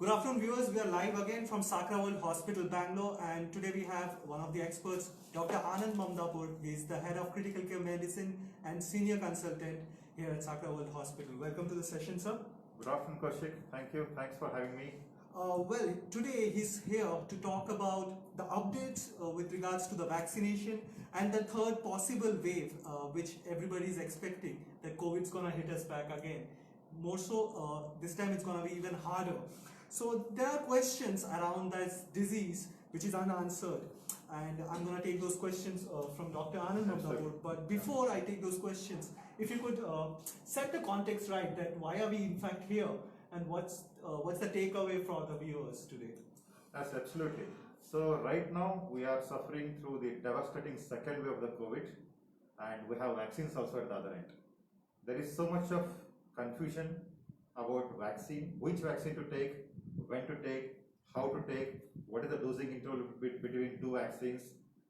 Good afternoon, viewers. We are live again from Sakra World Hospital, Bangalore, and today we have one of the experts, Dr. Anand Mamdapur. He is the head of critical care medicine and senior consultant here at Sakra World Hospital. Welcome to the session, sir. Good afternoon, Kaushik. Thank you. Thanks for having me. Well, today he's here to talk about the updates with regards to the vaccination and the third possible wave, which everybody is expecting that COVID's gonna hit us back again. More so, this time it's gonna be even harder. So there are questions around this disease which is unanswered, and I'm gonna take those questions from Dr. Anand Mamdapur. But before I take those questions, if you could set the context right, that why are we in fact here, and what's the takeaway for the viewers today? Yes, absolutely. So right now we are suffering through the devastating second wave of the COVID, and we have vaccines also at the other end. There is so much of confusion about vaccine, which vaccine to take, when to take, how to take, what is the dosing interval between two vaccines,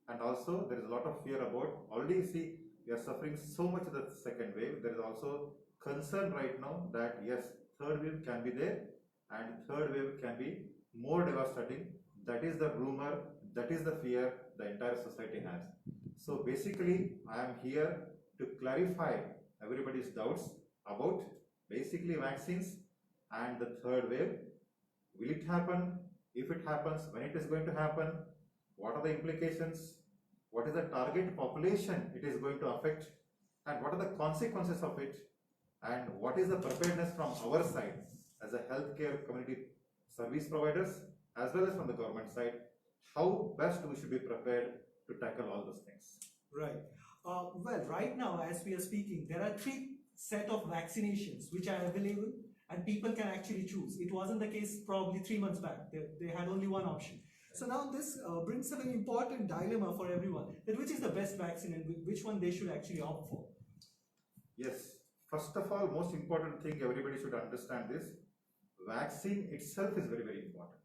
and also there is a lot of fear about, already you see we are suffering so much of the second wave. There is also concern right now that yes, third wave can be there and third wave can be more devastating. That is the rumor, that is the fear the entire society has. So basically I am here to clarify everybody's doubts about basically vaccines and the third wave. Will it happen? If it happens, when it is going to happen? What are the implications? What is the target population it is going to affect? And what are the consequences of it? And what is the preparedness from our side as a healthcare community service providers as well as from the government side? How best we should be prepared to tackle all those things? Right. Well, right now as we are speaking, there are three set of vaccinations which are available and people can actually choose. It wasn't the case probably 3 months back. They had only one option. So now this brings up an important dilemma for everyone, that which is the best vaccine and which one they should actually opt for. Yes. First of all, most important thing everybody should understand this, vaccine itself is very, very important.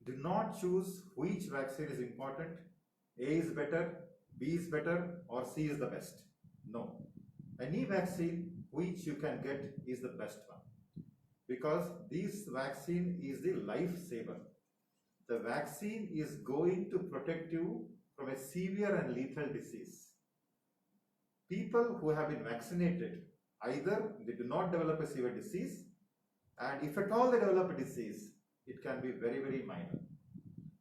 Do not choose which vaccine is important, A is better, B is better, or C is the best. No. Any vaccine which you can get is the best one. Because this vaccine is the lifesaver. The vaccine is going to protect you from a severe and lethal disease. People who have been vaccinated, either they do not develop a severe disease, and if at all they develop a disease, it can be very, very minor.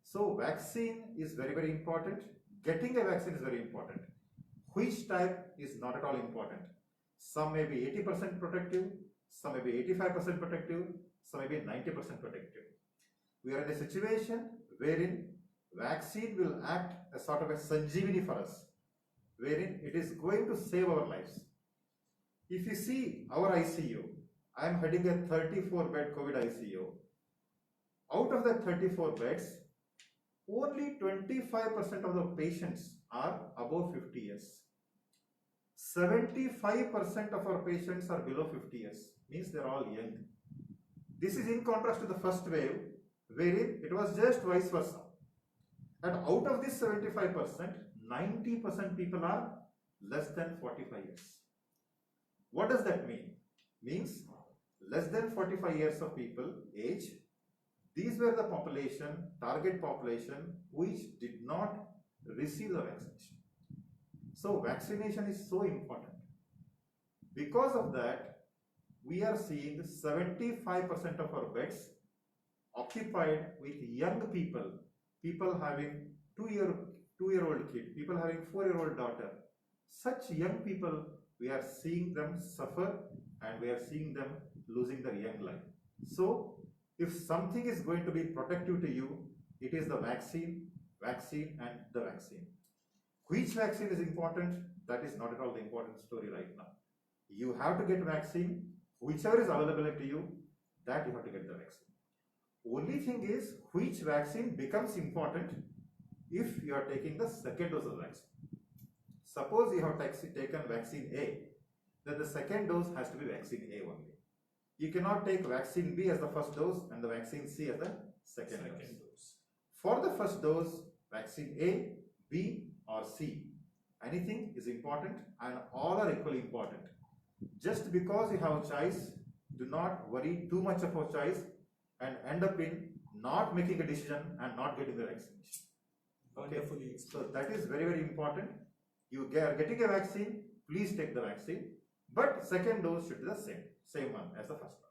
So vaccine is very, very important. Getting a vaccine is very important. Which type is not at all important. Some may be 80% protective, some may be 85% protective, some may be 90% protective. We are in a situation wherein vaccine will act as sort of a Sanjeevani for us, wherein it is going to save our lives. If you see our ICU, I am heading a 34-bed COVID ICU. Out of the 34 beds, only 25% of the patients are above 50 years. 75% of our patients are below 50 years, means they are all young. This is in contrast to the first wave, wherein it was just vice versa. And out of this 75%, 90% people are less than 45 years. What does that mean? Means less than 45 years of people age, these were the population, target population, which did not receive the vaccination. So vaccination is so important. Because of that, we are seeing 75% of our beds occupied with young people, people having two-year-old kid, people having 4-year-old daughter. Such young people, we are seeing them suffer and we are seeing them losing their young life. So if something is going to be protective to you, it is the vaccine and the vaccine. Which vaccine is important? That is not at all the important story right now. You have to get vaccine, whichever is available to you, that you have to get the vaccine. Only thing is, which vaccine becomes important if you are taking the second dose of vaccine. Suppose you have taken vaccine A, then the second dose has to be vaccine A only. You cannot take vaccine B as the first dose and the vaccine C as the second dose. For the first dose, vaccine A, B or C, anything is important and all are equally important. Just because you have a choice, do not worry too much about choice and end up in not making a decision and not getting the vaccination. Wonderfully So explained. that is very, very important. You are getting a vaccine, please take the vaccine, but second dose should be the same one as the first one.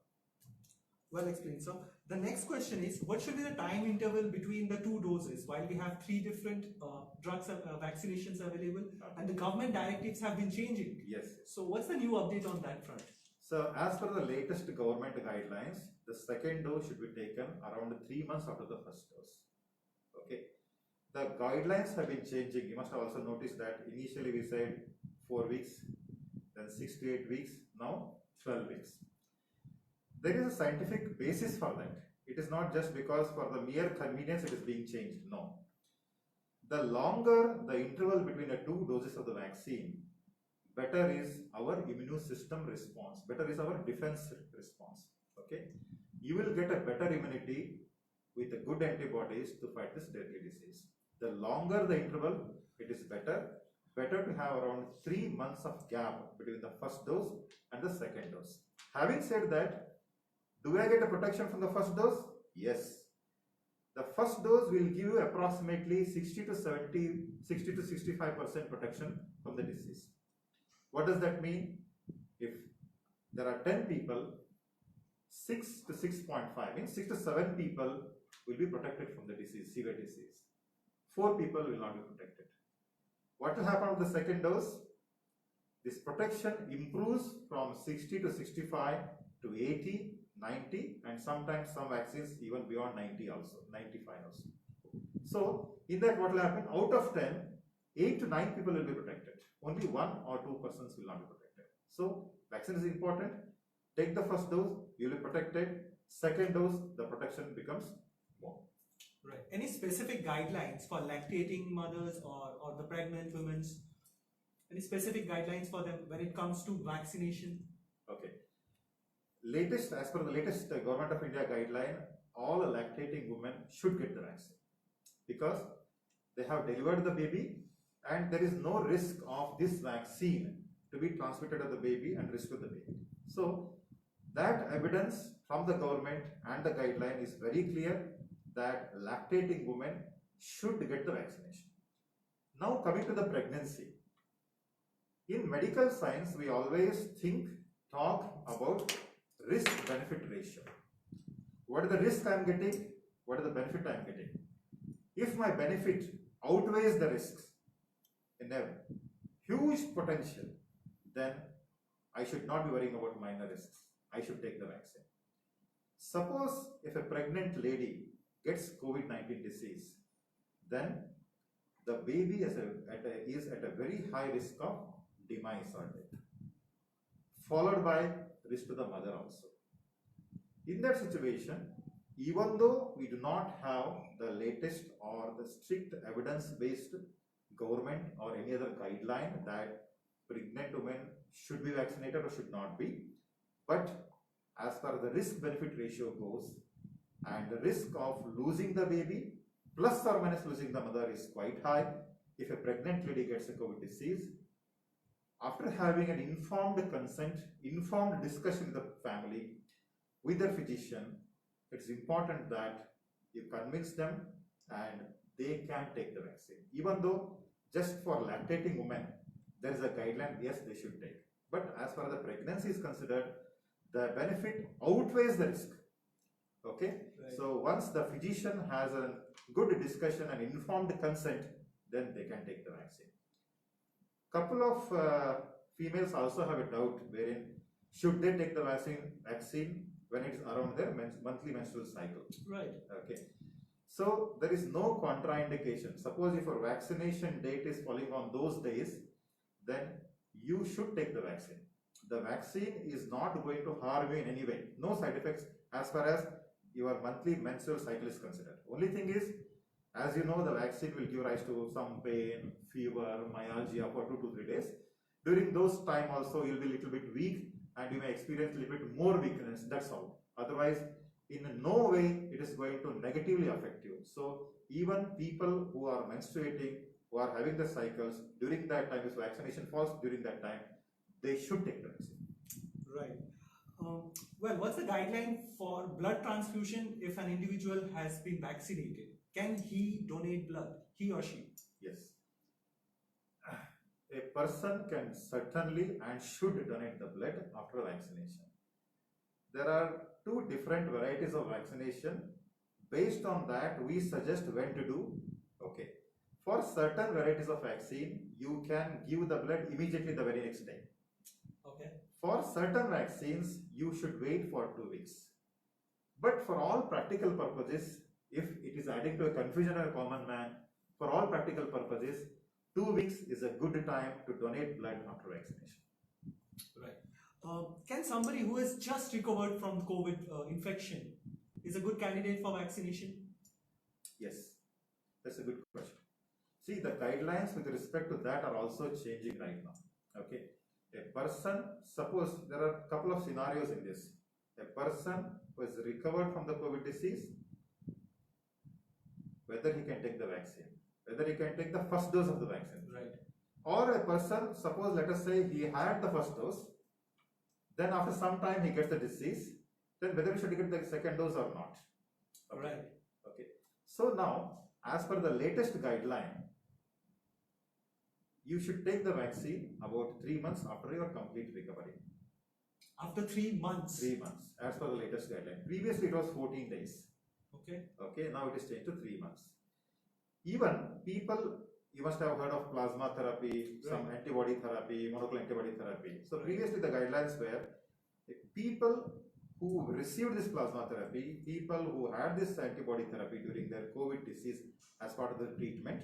Well explained, sir. The next question is, what should be the time interval between the two doses while we have three different vaccinations available and the government directives have been changing? Yes. So what's the new update on that front? So as per the latest government guidelines, the second dose should be taken around 3 months after the first dose. Okay. The guidelines have been changing. You must have also noticed that initially we said 4 weeks, then 6 to 8 weeks, now 12 weeks. There is a scientific basis for that. It is not just because for the mere convenience it is being changed. No. The longer the interval between the two doses of the vaccine, better is our immune system response, better is our defense response. Okay. You will get a better immunity with the good antibodies to fight this deadly disease. The longer the interval, it is better to have around 3 months of gap between the first dose and the second dose. Having said that, do I get a protection from the first dose? Yes. The first dose will give you approximately 60 to 65% protection from the disease. What does that mean? If there are 10 people, 6 to 6.5 means 6 to 7 people will be protected from the disease, severe disease. 4 people will not be protected. What will happen with the second dose? This protection improves from 60 to 65 to 80, 90, and sometimes some vaccines even beyond 90 also, 95 also. So in that what will happen? Out of 10, 8 to 9 people will be protected. Only 1 or 2 persons will not be protected. So vaccine is important. Take the first dose, you will be protected. Second dose, the protection becomes more. Right. Any specific guidelines for lactating mothers or the pregnant women? Any specific guidelines for them when it comes to vaccination? Okay. As per the latest Government of India guideline, all lactating women should get the vaccine because they have delivered the baby and there is no risk of this vaccine to be transmitted to the baby and risk to the baby. So that evidence from the government and the guideline is very clear that lactating women should get the vaccination. Now coming to the pregnancy. In medical science, we always talk about risk-benefit ratio. What is the risk I am getting? What is the benefit I am getting? If my benefit outweighs the risks in a huge potential, then I should not be worrying about minor risks. I should take the vaccine. Suppose if a pregnant lady gets COVID-19 disease, then the baby is at a very high risk of demise or death, followed by risk to the mother also. In that situation, even though we do not have the latest or the strict evidence-based government or any other guideline that pregnant women should be vaccinated or should not be, but as far as the risk-benefit ratio goes, and the risk of losing the baby plus or minus losing the mother is quite high. If a pregnant lady gets a COVID disease, after having an informed consent, informed discussion with the family, with their physician, it's important that you convince them and they can take the vaccine. Even though just for lactating women, there is a guideline, yes, they should take. But as far as the pregnancy is considered, the benefit outweighs the risk. Okay, right. So once the physician has a good discussion and informed consent, then they can take the vaccine. Couple of females also have a doubt wherein should they take the vaccine when it's around their monthly menstrual cycle. Right. Okay. So there is no contraindication. Suppose if your vaccination date is falling on those days, then you should take the vaccine. The vaccine is not going to harm you in any way. No side effects as far as your monthly menstrual cycle is considered. Only thing is, as you know, the vaccine will give rise to some pain, fever, myalgia for 2 to 3 days. During those time also, you'll be a little bit weak and you may experience a little bit more weakness, that's all. Otherwise, in no way it is going to negatively affect you. So even people who are menstruating, who are having the cycles, during that time, if vaccination falls during that time, they should take the vaccine. Right. Well, what's the guideline for blood transfusion if an individual has been vaccinated? Can he donate blood, he or she? Yes. A person can certainly and should donate the blood after vaccination. There are two different varieties of vaccination. Based on that, we suggest when to do. Okay. For certain varieties of vaccine, you can give the blood immediately the very next day. Okay. For certain vaccines, you should wait for 2 weeks. But for all practical purposes, if it is adding to a confusion of a common man, for all practical purposes, 2 weeks is a good time to donate blood after vaccination. Right. Can somebody who has just recovered from COVID infection is a good candidate for vaccination? Yes, that's a good question. See, the guidelines with respect to that are also changing right now. Okay, a person, suppose there are a couple of scenarios in this. A person who has recovered from the COVID disease, whether he can take the vaccine, whether he can take the first dose of the vaccine. Right. Or a person, suppose let us say he had the first dose, then after some time he gets the disease, then whether he should get the second dose or not. Okay. Right. Okay. So now, as per the latest guideline, you should take the vaccine about 3 months after your complete recovery. After 3 months. 3 months, as per the latest guideline. Previously it was 14 days. Okay. Okay, now it is changed to 3 months. Even people, you must have heard of plasma therapy, some Right. antibody therapy, monoclonal antibody therapy. So previously the guidelines were people who received this plasma therapy, people who had this antibody therapy during their COVID disease as part of the treatment,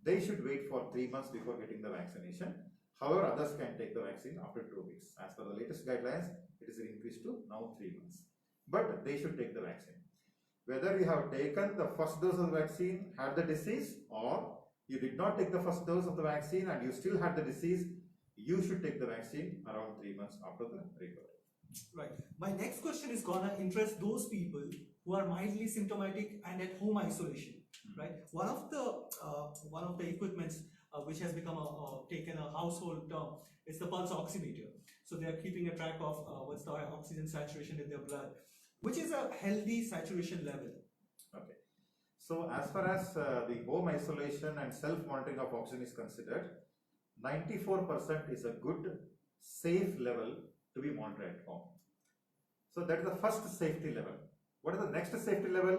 they should wait for 3 months before getting the vaccination. However, others can take the vaccine after 2 weeks. As per the latest guidelines, it is increased to now 3 months. But they should take the vaccine. Whether you have taken the first dose of the vaccine, had the disease, or you did not take the first dose of the vaccine and you still had the disease, you should take the vaccine around 3 months after the recovery. Right. My next question is gonna interest those people who are mildly symptomatic and at home isolation. Right. One of the equipments which has become taken a household term is the pulse oximeter. So they are keeping a track of what's the oxygen saturation in their blood, which is a healthy saturation level. Okay. So as far as the home isolation and self-monitoring of oxygen is considered, 94% is a good, safe level to be monitored at home. So that is the first safety level. What is the next safety level?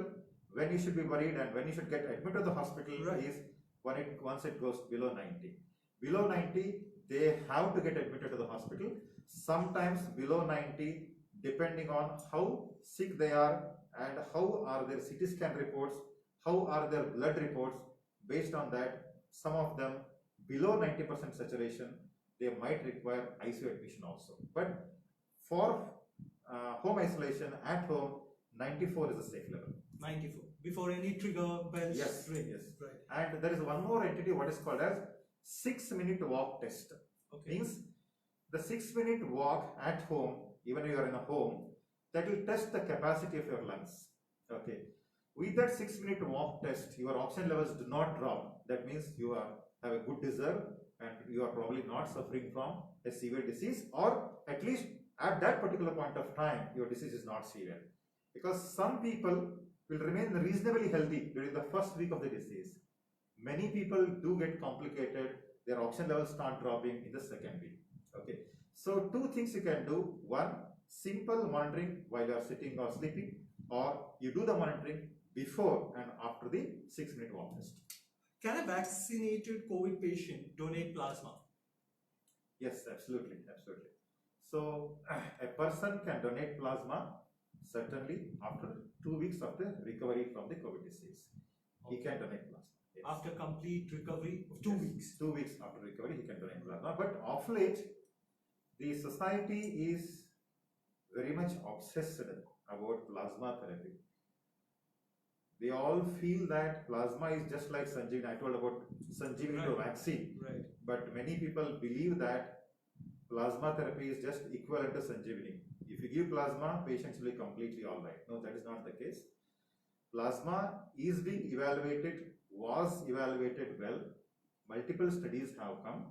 When you should be worried and when you should get admitted to the hospital Right. is once it goes below 90. Below 90, they have to get admitted to the hospital. Sometimes below 90, depending on how sick they are and how are their CT scan reports, how are their blood reports, based on that, some of them below 90% saturation, they might require ICU admission also. But for home isolation at home, 94 is a safe level. 94. Before any trigger bells Yes, ring. yes. Right. And there is one more entity, what is called as 6-minute walk test. Okay. Means the 6-minute walk at home, even if you are in a home, that will test the capacity of your lungs. Okay. With that 6-minute walk test, your oxygen levels do not drop. That means you have a good reserve and you are probably not suffering from a severe disease, or at least at that particular point of time, your disease is not severe. Because some people will remain reasonably healthy during the first week of the disease. Many people do get complicated, their oxygen levels start dropping in the second week. Okay. So two things you can do. One, simple monitoring while you are sitting or sleeping, or you do the monitoring before and after the 6-minute walk test. Can a vaccinated COVID patient donate plasma? Yes, absolutely, absolutely. So a person can donate plasma certainly after 2 weeks after recovery from the COVID disease. He can donate plasma. Yes. After complete recovery of 2 Yes, weeks. 2 weeks after recovery, he can donate plasma. But of late, the society is very much obsessed about plasma therapy. They all feel that plasma is just like Sanjeevani. I told about Sanjeevani Right. vaccine. Right. But many people believe that plasma therapy is just equivalent to Sanjeevani. If you give plasma, patients will be completely alright. No, that is not the case. Plasma is being evaluated, was evaluated well. Multiple studies have come.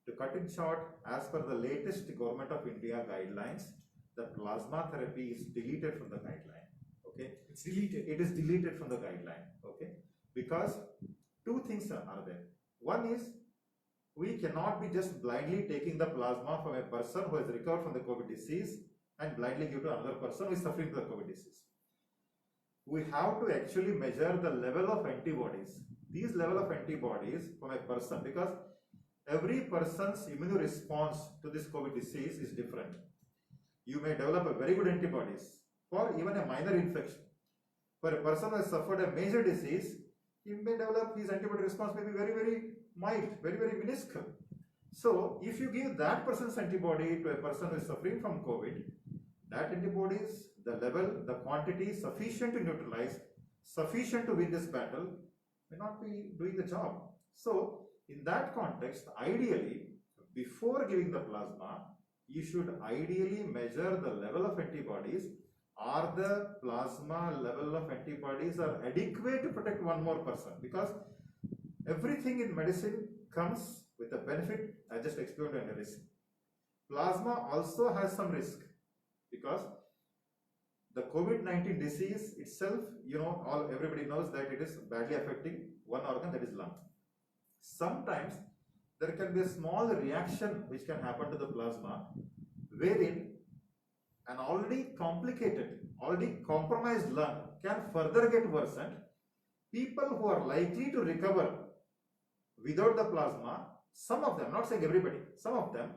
To cut it short, as per the latest Government of India guidelines, the plasma therapy is deleted from the guideline. Okay, It's deleted. it is deleted from the guideline. Okay, because two things are there. One is we cannot be just blindly taking the plasma from a person who has recovered from the COVID disease and blindly give to another person who is suffering from the COVID disease. We have to actually measure the level of antibodies. These level of antibodies from a person, because every person's immune response to this COVID disease is different. You may develop a very good antibodies for even a minor infection. For a person who has suffered a major disease, he may develop his antibody response may be very, very mild, very, very minuscule. So, if you give that person's antibody to a person who is suffering from COVID, that antibodies, the level, the quantity sufficient to neutralize, sufficient to win this battle, may not be doing the job. So, in that context, ideally, before giving the plasma, you should ideally measure the level of antibodies. Are the plasma level of antibodies are adequate to protect one more person? Because everything in medicine comes with a benefit, I just explained, and a risk. Plasma also has some risk because the COVID-19 disease itself, everybody knows that it is badly affecting one organ, that is lung. Sometimes there can be a small reaction which can happen to the plasma, wherein an already complicated, already compromised lung can further get worsened. People who are likely to recover without the plasma, some of them, not saying everybody, some of them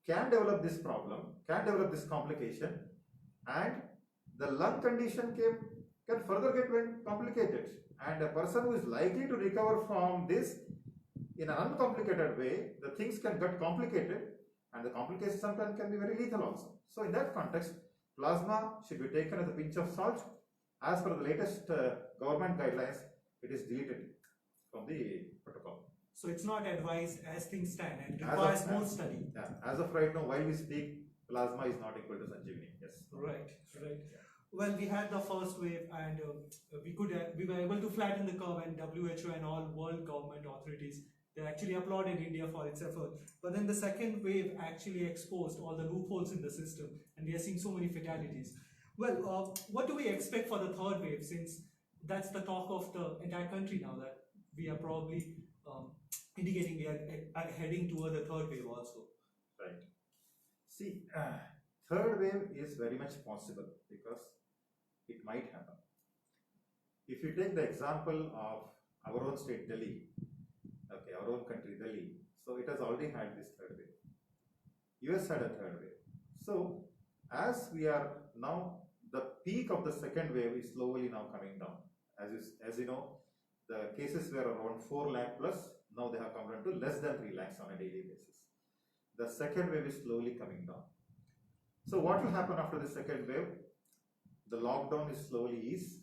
can develop this problem, can develop this complication, and the lung condition can further get complicated. And a person who is likely to recover from this in an uncomplicated way, the things can get complicated, and the complications sometimes can be very lethal also. So in that context, plasma should be taken with a pinch of salt. As per the latest government guidelines, it is deleted from the protocol. So it's not advised as things stand and requires more study. Yeah, as of right now, while we speak, plasma is not equal to Sanjeevani. Yes. Right. Well, we had the first wave, and we were able to flatten the curve, and WHO and all world government authorities, they actually applauded India for its effort. But then the second wave actually exposed all the loopholes in the system, and we are seeing so many fatalities. Well, what do we expect for the third wave, since that's the talk of the entire country now, that we are probably indicating we are heading toward the third wave also? Right. See, third wave is very much possible because it might happen. If you take the example of our own state, Delhi, okay, our own country, Delhi, so it has already had this third wave. US had a third wave. So, as we are now, the peak of the second wave is slowly now coming down. As you know, the cases were around 4 lakh plus, now they have come down to less than 3 lakhs on a daily basis. The second wave is slowly coming down. So what will happen after the second wave? The lockdown is slowly eased.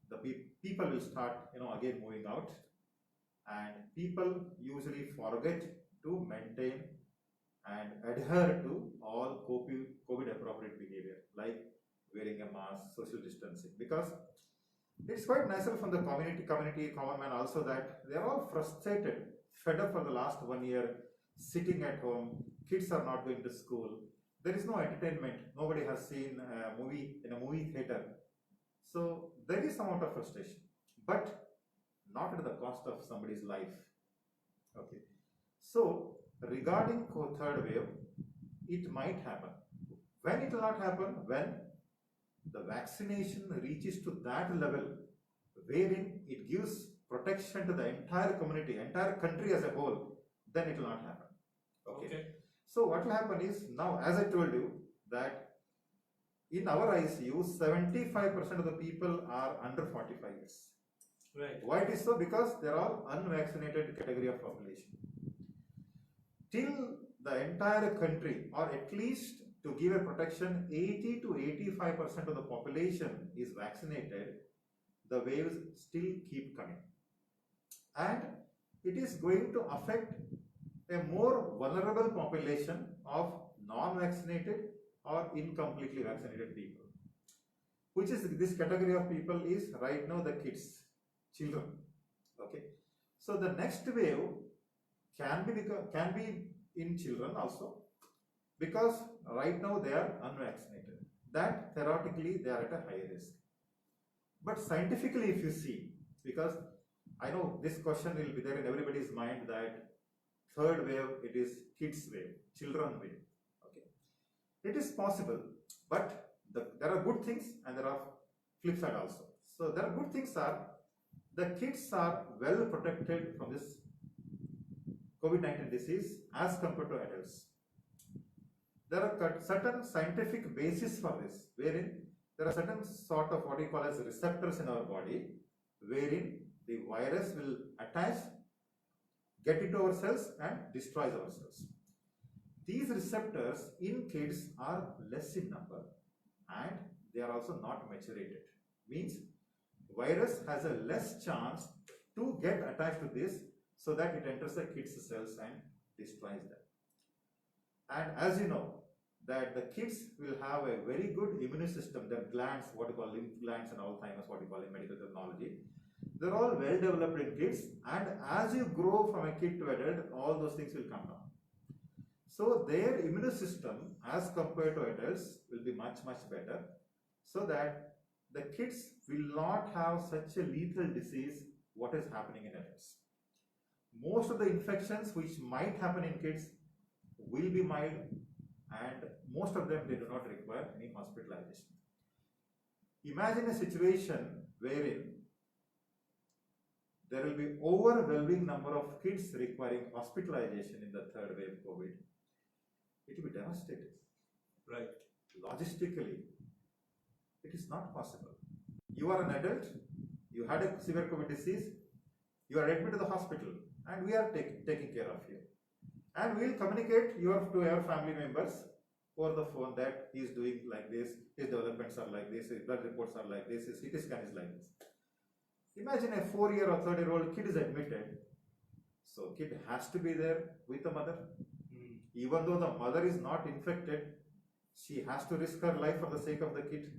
The people will start, again moving out, and people usually forget to maintain and adhere to all COVID appropriate behavior, like wearing a mask, social distancing, because it's quite natural from the community, common man also, that they are all frustrated, fed up for the last 1 year, sitting at home, kids are not going to school, there is no entertainment, nobody has seen a movie in a movie theater. So there is some amount of frustration, but not at the cost of somebody's life. Okay. So regarding third wave, it might happen. When it will not happen? When the vaccination reaches to that level wherein it gives protection to the entire community, entire country as a whole, then it will not happen. Okay. So what will happen is, now as I told you, that in our ICU, 75% of the people are under 45 years. Right. Why it is so? Because they are all unvaccinated category of population. Till the entire country, or at least to give a protection, 80 to 85% of the population is vaccinated, the waves still keep coming. And it is going to affect a more vulnerable population of non-vaccinated or incompletely vaccinated people. Which is this category of people is right now the kids, children. Okay. So the next wave can be in children also. because right now they are unvaccinated. That theoretically they are at a high risk. But scientifically, if you see, because I know this question will be there in everybody's mind that third wave, it is kids wave, children wave. Okay, it is possible, but there are good things and there are flip side also. So there are good things are the kids are well protected from this COVID-19 disease as compared to adults. There are certain scientific basis for this, wherein there are certain sort of what we call as receptors in our body, wherein the virus will attach, get into our cells and destroys our cells. These receptors in kids are less in number and they are also not maturated. Means virus has a less chance to get attached to this so that it enters the kids' cells and destroys them. And as you know, that the kids will have a very good immune system, their glands, what we call lymph glands and Alzheimer's, what we call in medical terminology, they're all well developed in kids, and as you grow from a kid to adult, all those things will come down. So their immune system as compared to adults will be much better, so that the kids will not have such a lethal disease what is happening in adults. Most of the infections which might happen in kids will be mild, and most of them they do not require any hospitalization. Imagine a situation wherein there will be overwhelming number of kids requiring hospitalization in the third wave COVID. It will be devastating. Right. Logistically, it is not possible. You are an adult, you had a severe COVID disease, you are admitted to the hospital, and we are taking care of you. And we will communicate to your family members over the phone that he is doing like this, his developments are like this, his blood reports are like this, his CT scan is like this. Imagine a 4-year or 3-year-old kid is admitted. So kid has to be there with the mother. Even though the mother is not infected, she has to risk her life for the sake of the kid.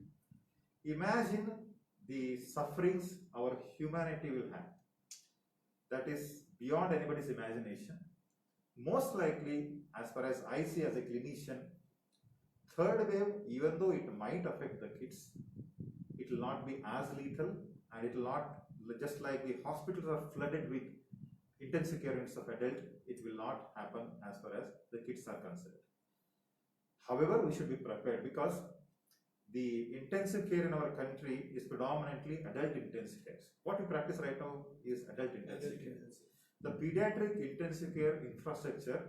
Imagine the sufferings our humanity will have. That is beyond anybody's imagination. Most likely, as far as I see as a clinician, third wave, even though it might affect the kids, it will not be as lethal, and it will not, just like the hospitals are flooded with intensive care units of adult, it will not happen as far as the kids are concerned. However, we should be prepared because the intensive care in our country is predominantly adult intensive care. What we practice right now is adult intensive care. The pediatric intensive care infrastructure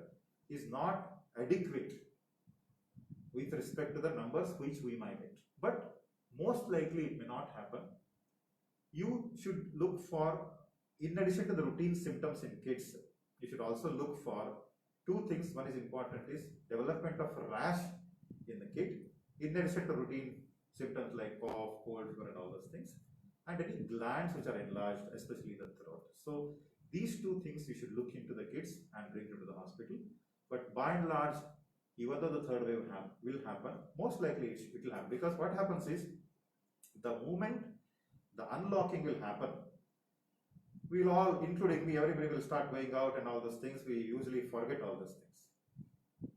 is not adequate with respect to the numbers which we might get. But most likely it may not happen. You should look for, in addition to the routine symptoms in kids, you should also look for two things. One is important is development of rash in the kid, in addition to routine symptoms like cough, cold, fever and all those things, and any glands which are enlarged, especially the throat. So these two things you should look into the kids and bring them to the hospital. But by and large, even though the third wave will happen, most likely it will happen, because what happens is the moment the unlocking will happen, we'll all, including me, everybody will start going out and all those things. We usually forget all those things.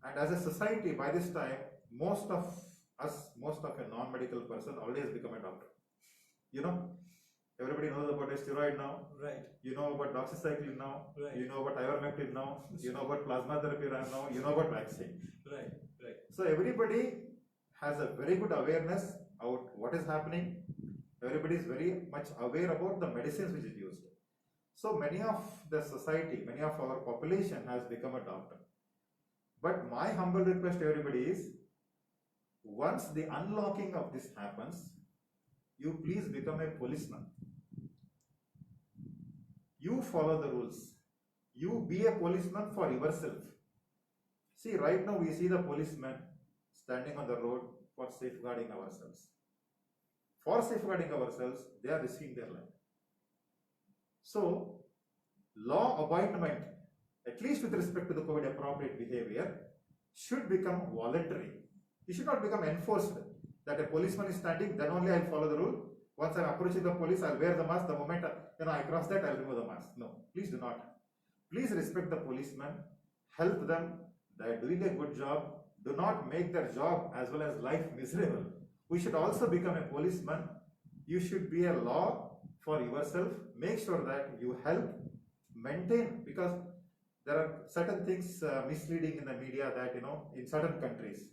And as a society, by this time, most of a non-medical person already has become a doctor. You know, everybody knows about a steroid now. Right. You know about doxycycline now. Right. You know about ivermectin now. You know about plasma therapy now. You know about vaccine. Right. Right. So everybody has a very good awareness about what is happening. Everybody is very much aware about the medicines which is used. So many of the society, many of our population has become a doctor. But my humble request to everybody is, once the unlocking of this happens, you please become a policeman. You follow the rules. You be a policeman for yourself. See, right now we see the policemen standing on the road for safeguarding ourselves. For safeguarding ourselves, they are risking their life. So, law abidement, at least with respect to the COVID appropriate behavior, should become voluntary. It should not become enforced. That a policeman is standing, then only I'll follow the rule. Once I'm approaching the police, I'll wear the mask. The moment I cross that, I'll remove the mask. No, please do not. Please respect the policeman, help them, They are doing a good job. Do not make their job as well as life miserable. We should also become a policeman. You should be a law for yourself. Make sure that you help maintain, because there are certain things misleading in the media that, in certain countries,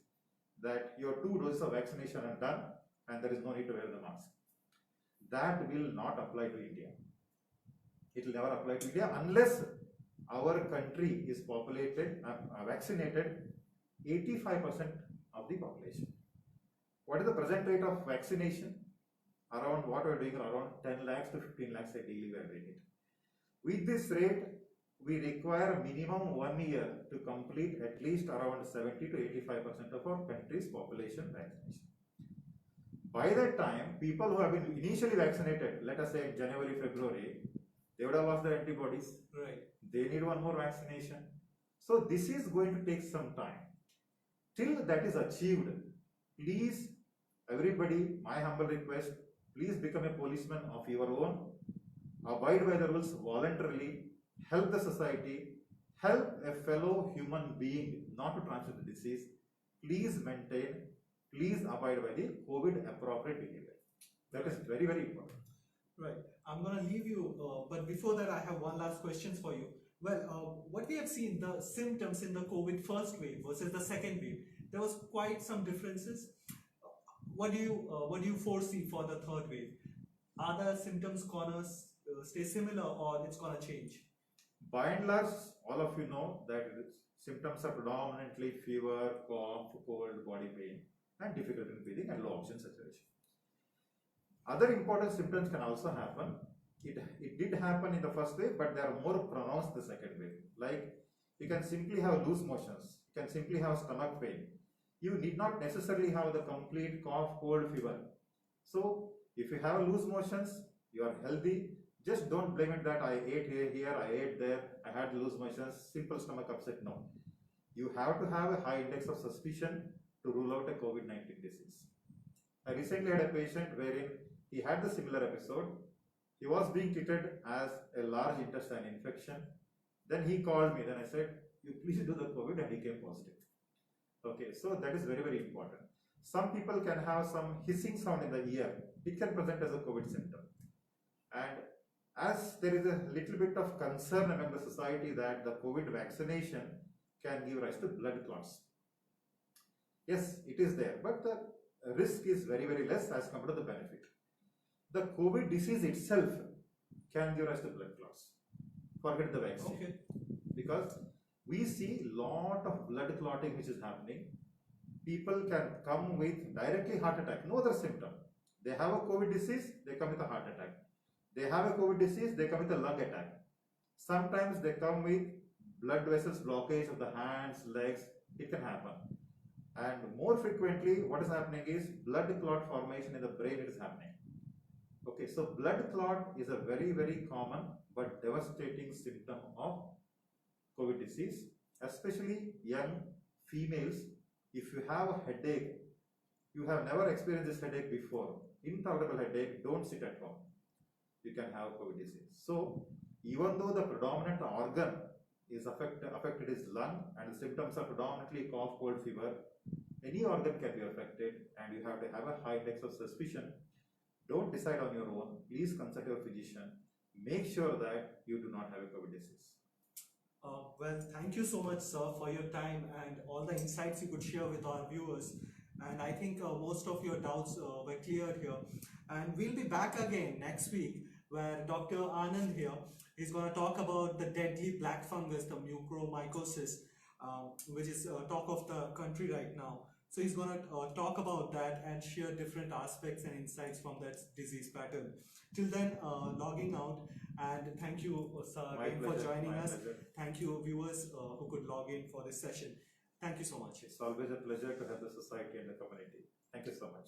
that your 2 doses of vaccination are done and there is no need to wear the mask. That will not apply to India. It will never apply to India unless our country is vaccinated 85% of the population. What is the present rate of vaccination? Around what we are doing, around 10 lakhs to 15 lakhs a daily we are doing it. With this rate, we require minimum 1 year to complete at least around 70 to 85% of our country's population vaccination. By that time, people who have been initially vaccinated, let us say in January, February, they would have lost their antibodies. Right. They need one more vaccination. So this is going to take some time. Till that is achieved, please, everybody, my humble request, please become a policeman of your own. Abide by the rules voluntarily. Help the society. Help a fellow human being not to transmit the disease. Please maintain. Please abide by the COVID appropriate behavior. That is very, very important. Right. I'm going to leave you, but before that, I have one last question for you. Well, what we have seen, the symptoms in the COVID first wave versus the second wave, there was quite some differences. What do you foresee for the third wave? Are the symptoms gonna stay similar, or it's gonna change? By and large, all of you know that symptoms are predominantly fever, cough, cold, body pain, and difficulty in breathing and low oxygen saturation. Other important symptoms can also happen. It did happen in the first wave, but they are more pronounced the second wave. Like, you can simply have loose motions, you can simply have stomach pain. You need not necessarily have the complete cough, cold, fever. So, if you have loose motions, you are healthy. Just don't blame it that I ate here, I ate there, I had loose motions, simple stomach upset. No. You have to have a high index of suspicion to rule out a COVID-19 disease. I recently had a patient wherein he had the similar episode. He was being treated as a large intestine infection. Then he called me. Then I said, you please do the COVID, and he came positive. Okay, so that is very, very important. Some people can have some hissing sound in the ear. It can present as a COVID symptom. And as there is a little bit of concern among the society that the COVID vaccination can give rise to blood clots. Yes, it is there, but the risk is very, very less as compared to the benefit. The COVID disease itself can give rise to blood clots. Forget the vaccine. Okay. Because we see lot of blood clotting which is happening. People can come with directly heart attack, no other symptom. They have a COVID disease, they come with a heart attack. They have a COVID disease, they come with a lung attack. Sometimes they come with blood vessels blockage of the hands, legs, it can happen. And more frequently, what is happening is blood clot formation in the brain is happening. Okay, so blood clot is a very, very common but devastating symptom of COVID disease, especially young females. If you have a headache, you have never experienced this headache before, intolerable headache, don't sit at home. You can have COVID disease. So, even though the predominant organ is affected is lung, and the symptoms are predominantly cough, cold, fever, any organ can be affected, and you have to have a high index of suspicion. Don't decide on your own. Please consult your physician. Make sure that you do not have a COVID disease. Well, thank you so much, sir, for your time and all the insights you could share with our viewers. And I think most of your doubts were cleared here. And we'll be back again next week, where Dr. Anand here is going to talk about the deadly black fungus, the mucormycosis, which is talk of the country right now. So he's going to talk about that and share different aspects and insights from that disease pattern. Till then, logging out, and thank you, sir, again for joining us. Thank you, viewers who could log in for this session. Thank you so much. It's always a pleasure to have the society and the community. Thank you so much.